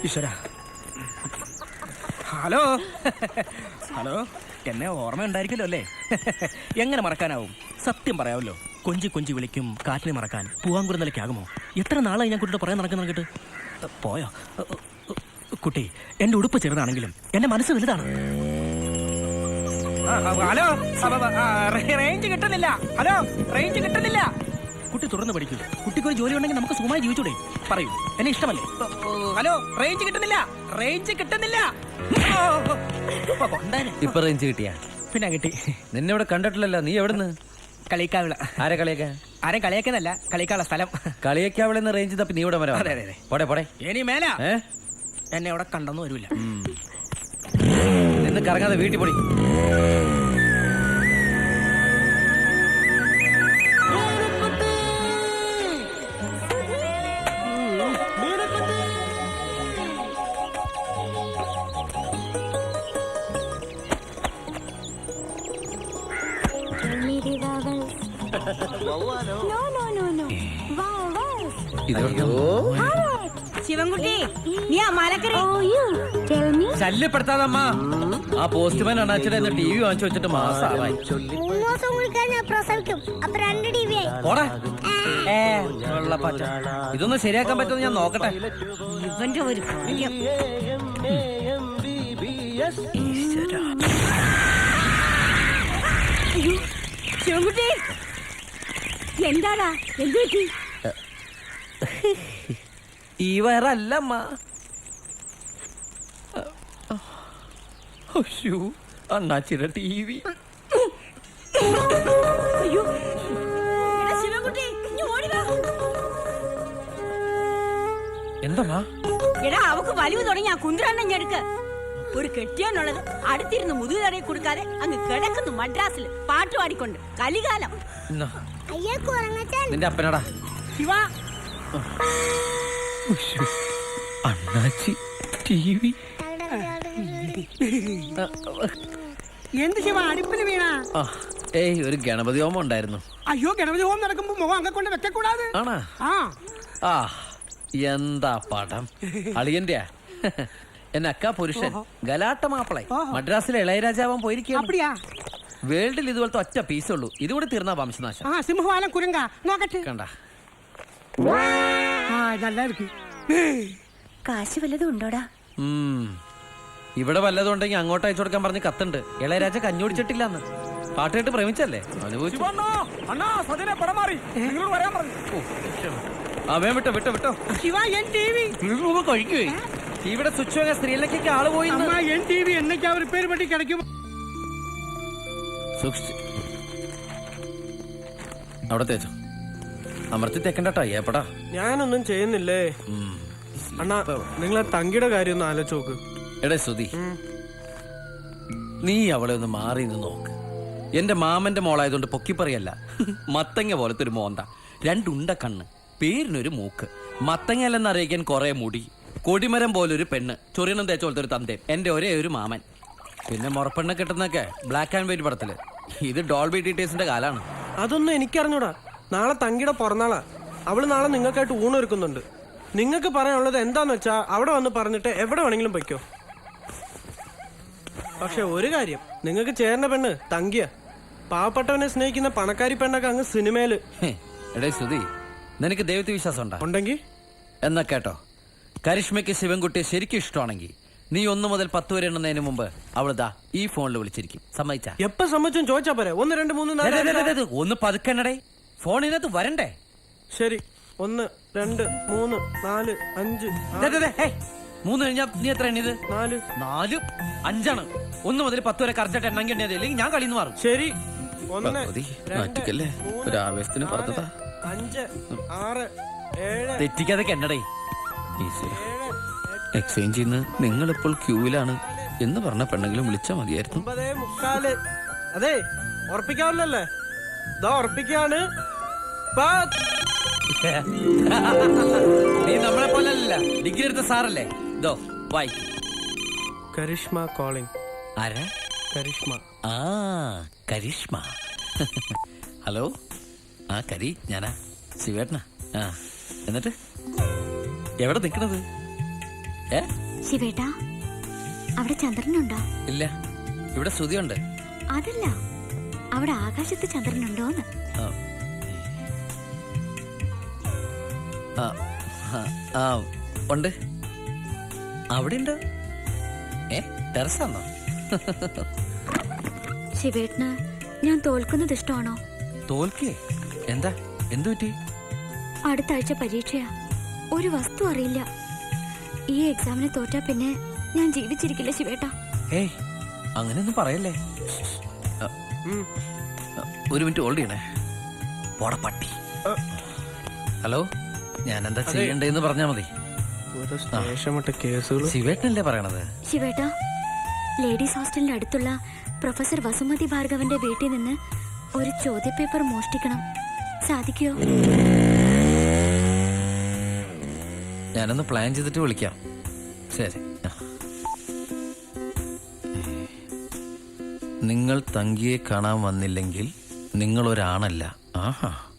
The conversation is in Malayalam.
ഈശ്വര. ഹലോ ഹലോ, എന്നെ ഓർമ്മ ഉണ്ടായിരിക്കുമല്ലോ അല്ലേ? എങ്ങനെ മറക്കാനാവും? സത്യം പറയാമല്ലോ, കൊഞ്ചി കൊഞ്ചി വിളിക്കും കാറ്റിനെ മറക്കാൻ പൂവാങ്കുരുന്നലയ്ക്കാകുമോ? എത്ര നാളായി ഞാൻ കുട്ടിയുടെ പറയാൻ നടക്കുന്ന കേട്ട്. പോയോ കുട്ടി? എന്റെ ഉടുപ്പ് ചെറുതാണെങ്കിലും എന്റെ മനസ്സ് വലുതാണ്. ഹലോ, റേഞ്ച് കിട്ടുന്നില്ല. ഹലോ, റേഞ്ച് കിട്ടുന്നില്ല. കുട്ടി തുടർന്ന് പഠിക്കൂ. കുട്ടിക്കൊരു ജോലി ഉണ്ടെങ്കിൽ നമുക്ക് സുഖമായി ജീവിച്ചൂടെ? പറയൂ, എന്നെ ഇഷ്ടമല്ലേ? ഹലോ, റേഞ്ച് കിട്ടുന്നില്ല. റേഞ്ച് കിട്ടുന്നില്ല. ഇപ്പൊ റേഞ്ച് കിട്ടിയാ? പിന്നെ കിട്ടി. നിന്നെ ഇവിടെ കണ്ടിട്ടില്ലല്ലോ. നീ എവിടുന്ന്? കളിക്കാവിള. ആരെ കളിയാക്കാൻ? ആരെ കളിയാക്കുന്നല്ല, കളിക്കാനുള്ള സ്ഥലം. കളിയാക്കാവിളെന്ന് റേഞ്ച് തപ്പി നീ ഇവിടെ വരാം. അതെ അതെ. പോടെ പോടെ. ഇനി മേല എന്നെ അവിടെ കണ്ടെന്ന് വരൂല. നിന്ന് കറങ്ങാതെ വീട്ടിൽ പൊടി. ശിവൻകുട്ടി, നീ ആ മലക്കറി ശല്യപ്പെടുത്താതമ്മ. ആ പോസ്റ്റ്മാൻ അണ്ണാച്ചിടെ ടി വി വാങ്ങിച്ചു വെച്ചിട്ട് മാസമായി. ഇതൊന്നും ശരിയാക്കാൻ പറ്റുമെന്ന് ഞാൻ നോക്കട്ടെ. ഇവന്റെ ഒരു കാര്യം. ശിവൻകുട്ടി, എന്താടാ? എന്ത് പറ്റി? ഈ വയറല്ലമ്മ. അണ്ണാച്ചിയുടെ ടി വി. എന്താ എടാ, അവക്ക് വലിവ് തുടങ്ങി ആ കുന്തിരണ്ണം ഞെടുക്ക്. ഒരു കെട്ടിയാനുള്ളത് അടുത്തിരുന്ന് മുതുകു തടയി കൊടുക്കാതെ അങ്ങ് കിടക്കുന്നു മദ്രാസിൽ പാട്ട് പാടിക്കൊണ്ട്. കലികാലം. നിന്റെ അപ്പനടാ ശിവ. അണ്ണാച്ചി ടി വി. എന്ത് ശിവ, അടുപ്പിന് വീണ? ഏയ്, ഒരു ഗണപതി ഹോമം ഉണ്ടായിരുന്നു. അയ്യോ, ഗണപതി ഹോമം നടക്കുമ്പോ മുഖം അങ്ങ കൊണ്ട് വെക്കக்கூടാതെ. ആണാ? ആ, എന്താ പടം അളിയന്റെ. എന്നെ അക്കാ പുരുഷൻ ഗലാട്ട മാപ്പിളെ മദ്രാസിലെ ഇളയരാജാവാൻ പോയിരിക്കുക. വേൾഡിൽ ഇതുപോലത്തെ ഒറ്റ പീസുള്ളൂ. ഇതുകൂടെ തീർന്ന വംശനാശം. സിംഹവാലം കുരങ്ക നോക്കട്ടെ. കണ്ട കാശ് വല്ലതും ഉണ്ടോടാ? ഇവിടെ വല്ലതും ഉണ്ടെങ്കിൽ അങ്ങോട്ട് അയച്ചു കൊടുക്കാൻ പറഞ്ഞ് കത്തുണ്ട്. ഇളയരാജ കഞ്ഞോടിച്ചിട്ടില്ലെന്ന്. പാട്ട് കേട്ട് പ്രേമിച്ചല്ലേ? അനുഭവിച്ചു. വിട്ടോ വിട്ടോ വിട്ടോ. കഴിക്കുവേ. ഇവിടെ സ്വിച്ച് വാങ്ങാൻ സ്ത്രീയിലേക്കൊക്കെ ആള് പോയി. അവിടെ തേച്ചോ. അമർത്തി തെക്കണ്ടട്ടോ. ഏപ്പടാ, ഞാനൊന്നും ചെയ്യുന്നില്ലേ അണ്ണാ. നിങ്ങളെ തങ്കിയുടെ കാര്യം ഒന്ന് ആലോചിച്ച് നോക്ക്. എടേ സുധി, നീ അവളെ ഒന്ന് മാറി നിന്ന് നോക്ക്. എന്റെ മാമന്റെ മോളായതുകൊണ്ട് പൊക്കിപ്പറയല്ല. മത്തങ്ങ പോലത്തെ ഒരു മോന്ത, രണ്ടുണ്ട കണ്ണ്, പേരിനൊരു മൂക്ക്, മത്തങ്ങല്ലെന്ന് അറിയിക്കാൻ കുറെ മുടി, കൊടിമരം പോലൊരു പെണ്ണ്, ചൊറിയണം തേച്ച പോലത്തെ ഒരു തന്തേ, എന്റെ ഒരേ ഒരു മാമൻ. പിന്നെ മുറപ്പെണ്ണ കിട്ടുന്നൊക്കെ ബ്ലാക്ക് ആൻഡ് വൈറ്റ് പടത്തില്. ഇത് ഡോൾബി ഡീറ്റെയിൽസിന്റെ കാലാണ്. അതൊന്നും എനിക്കറിഞ്ഞൂടാ. നാളെ തങ്കിയുടെ പിറന്നാളാ. അവള് നാളെ നിങ്ങൾക്കായിട്ട് ഊണൊരുക്കുന്നുണ്ട്. നിങ്ങൾക്ക് പറയാനുള്ളത് എന്താന്ന് വെച്ചാ അവിടെ വന്ന് പറഞ്ഞിട്ട് എവിടെ വേണമെങ്കിലും പൊയ്ക്കോ. പക്ഷെ ഒരു കാര്യം, നിങ്ങൾക്ക് ചേർന്ന പെണ്ണ് തങ്കിയ. പാവപ്പെട്ടവനെ സ്നേഹിക്കുന്ന പണക്കാരി പെണ്ണൊക്കെ അങ്ങ് സിനിമയില്. എടേ സുധി, നിനക്ക് ദൈവത്തെ വിശ്വാസം ഉണ്ടെങ്കിൽ എന്നാ കേട്ടോ. കരിഷ്മയ്ക്ക് ശിവൻകുട്ടിയെ ശരിക്കും ഇഷ്ടമാണെങ്കിൽ നീ 1 മുതൽ 10 വരെ എണ്ണുന്നതിന് മുമ്പ് അവളിതാ ഈ ഫോണിൽ വിളിച്ചിരിക്കും. സമ്മതിച്ചാ? എപ്പ സമ്മതിച്ചും ചോദിച്ചാ പോരെ. 1 2 3 4 ഒന്ന് പതുക്കണടേ, ഫോണിനകത്ത് വരണ്ടേ? ശരി, 1 2 3 4 5 3 കഴിഞ്ഞാ നീ എത്ര എണ്ണിയത്? 4 4 5 1 മുതൽ 10 വരെ കറക്റ്റായിട്ട് എണ്ണം എണ്ണിയതില്ലെങ്കിൽ ഞാൻ കളിന്ന് മാറും. ശരി, 1 ഒരു ആവേശത്തിന് പറഞ്ഞതാ. 5 6 7 തെറ്റിക്കാതെ എണ്ണടേ. എക്സ്ചേഞ്ച് ചെയ്യുന്ന നിങ്ങൾ ഇപ്പോൾ ക്യൂവിലാണ് എന്ന് പറഞ്ഞ പെണ്ണെങ്കിലും വിളിച്ചാൽ മതിയായിരുന്നു. 9:45. അതെ, ഉറപ്പിക്കാവില്ലല്ലേ? ഇതാ ഉറപ്പിക്കാണ്. നീ നമ്മളെ പോലല്ല, ഡിഗ്രി എടുത്ത സാറല്ലേ? ഇതോ വായി. കരിഷ്മ കോളിംഗ്. ആരാ? കരിഷ്മ. ആ, കരിഷ്മ. ഹലോ. ആ കരി, ഞാനാ ശിവേട്ടനാ. എന്നിട്ട് എവിടെ നിക്കണത്? ഏ ശിവേട്ടാ, അവിടെ ചന്ദ്രനുണ്ടോ? ഇല്ല, ഇവിടെ ശ്രുതിയുണ്ട്. അതല്ല, അവിടെ ആകാശത്ത് ചന്ദ്രനുണ്ടോന്ന്. ആ. ആ, ആ, ആ, ഉണ്ട്. അവിടെ ഉണ്ട്. ടെറസാന്നോ? ശിവേട്ടന് ഞാൻ തോൽക്കുന്നത് ഇഷ്ടമാണോ? തോൽക്കേ? എന്താ, എന്തു പറ്റി? അടുത്ത ആഴ്ച പരീക്ഷയാ. ഒരു വസ്തു അറിയില്ല. ഈ എക്സാമിന് തോറ്റാ പിന്നെ ഞാൻ ജീവിച്ചിരിക്കില്ല ശിവേട്ടാ. ഏയ്, അങ്ങനെയൊന്നും പറയല്ലേ. ഒരു മിനിറ്റ് ഹോൾഡ് ചെയ്യണേ. പോട പട്ടി. ഹലോ, ഞാൻ എന്താ ചെയ്യണ്ടേന്ന് പറഞ്ഞാ മതി. ഒരു സ്റ്റേഷൻ മറ്റേ കേസുകൾ. ശിവേട്ടനല്ലേ പറയണത്? ശിവേട്ടാ, ലേഡീസ് ഹോസ്റ്റലിന്റെ അടുത്തുള്ള പ്രൊഫസർ വസുമതി ഭാർഗവന്റെ വീട്ടിൽ നിന്ന് ഒരു ചോദ്യപേപ്പർ മോഷ്ടിക്കണം. സാധിക്കോ? ഞാനൊന്ന് പ്ലാൻ ചെയ്തിട്ട് വിളിക്കാം. ശരി. നിങ്ങൾ തങ്കിയെ കാണാൻ വന്നില്ലെങ്കിൽ നിങ്ങൾ ഒരാണല്ല. ആഹാ.